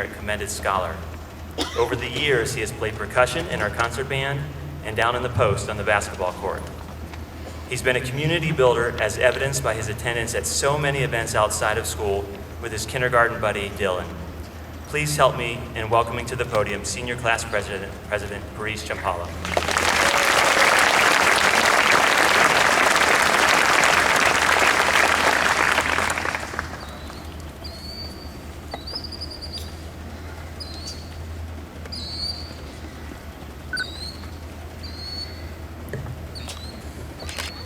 commended scholar. Over the years, he has played percussion in our concert band and down in the post on the basketball court. He's been a community builder, as evidenced by his attendance at so many events outside of school with his kindergarten buddy, Dylan. Please help me in welcoming to the podium Senior Class President Paresh Champala.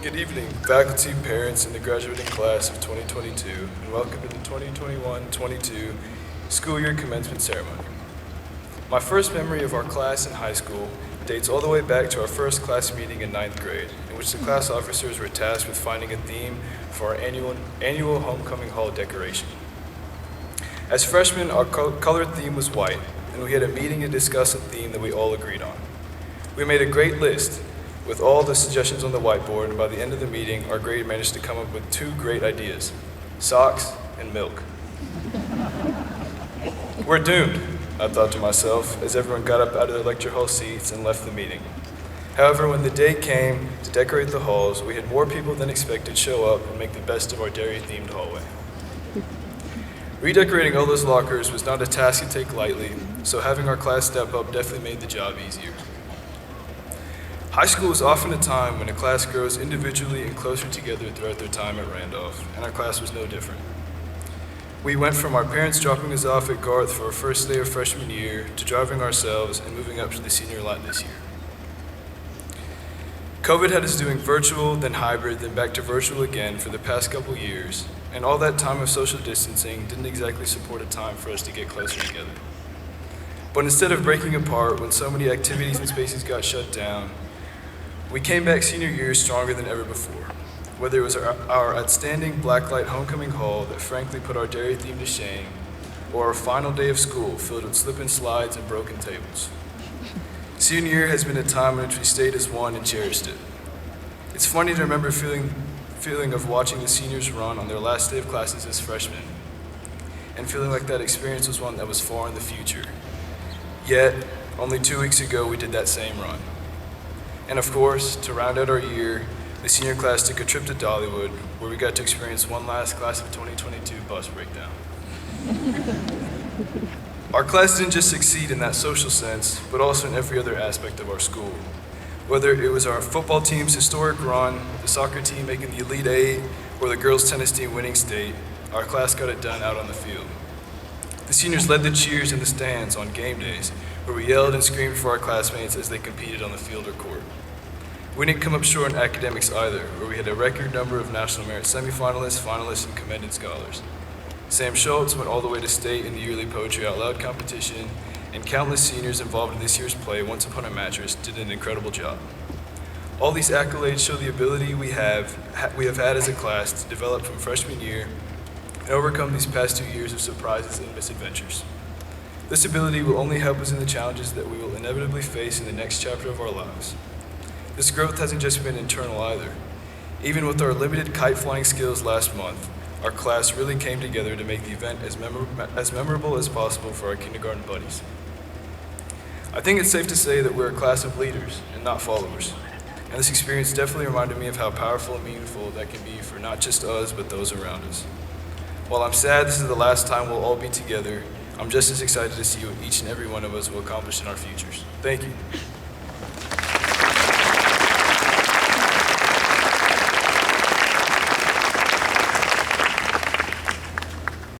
Good evening, faculty, parents, and the graduating class of 2022, and welcome to the 2021-22 school year commencement ceremony. My first memory of our class in high school dates all the way back to our first class meeting in 9th grade, in which the class officers were tasked with finding a theme for our annual homecoming hall decoration. As freshmen, our color theme was white, and we had a meeting to discuss a theme that we all agreed on. We made a great list with all the suggestions on the whiteboard, and by the end of the meeting, our grade managed to come up with two great ideas: socks and milk. We're doomed, I thought to myself, as everyone got up out of their lecture hall seats and left the meeting. However, when the day came to decorate the halls, we had more people than expected show up and make the best of our dairy-themed hallway. Redecorating all those lockers was not a task to take lightly, so having our class step up definitely made the job easier. High school is often a time when a class grows individually and closer together throughout their time at Randolph, and our class was no different. We went from our parents dropping us off at Garth for our first day of freshman year to driving ourselves and moving up to the senior lot this year. COVID had us doing virtual, then hybrid, then back to virtual again for the past couple years, and all that time of social distancing didn't exactly support a time for us to get closer together. But instead of breaking apart when so many activities and spaces got shut down, we came back senior year stronger than ever before. Whether it was our outstanding blacklight homecoming hall that frankly put our dairy theme to shame, or our final day of school filled with slip and slides and broken tables. Senior year has been a time in which we stayed as one and cherished it. It's funny to remember feeling of watching the seniors run on their last day of classes as freshmen, and feeling like that experience was one that was far in the future. Yet, only 2 weeks ago we did that same run. And of course, to round out our year, the senior class took a trip to Dollywood, where we got to experience one last class of 2022 bus breakdown. Our class didn't just succeed in that social sense, but also in every other aspect of our school. Whether it was our football team's historic run, the soccer team making the Elite Eight, or the girls' tennis team winning state, our class got it done out on the field. The seniors led the cheers in the stands on game days, where we yelled and screamed for our classmates as they competed on the field or court. We didn't come up short in academics either, where we had a record number of National Merit semifinalists, finalists, and commended scholars. Sam Schultz went all the way to state in the yearly Poetry Out Loud competition, and countless seniors involved in this year's play, Once Upon a Mattress, did an incredible job. All these accolades show the ability we have had as a class to develop from freshman year and overcome these past 2 years of surprises and misadventures. This ability will only help us in the challenges that we will inevitably face in the next chapter of our lives. This growth hasn't just been internal either. Even with our limited kite flying skills last month, our class really came together to make the event as memorable as possible for our kindergarten buddies. I think it's safe to say that we're a class of leaders and not followers. And this experience definitely reminded me of how powerful and meaningful that can be for not just us, but those around us. While I'm sad this is the last time we'll all be together, I'm just as excited to see what each and every one of us will accomplish in our futures. Thank you.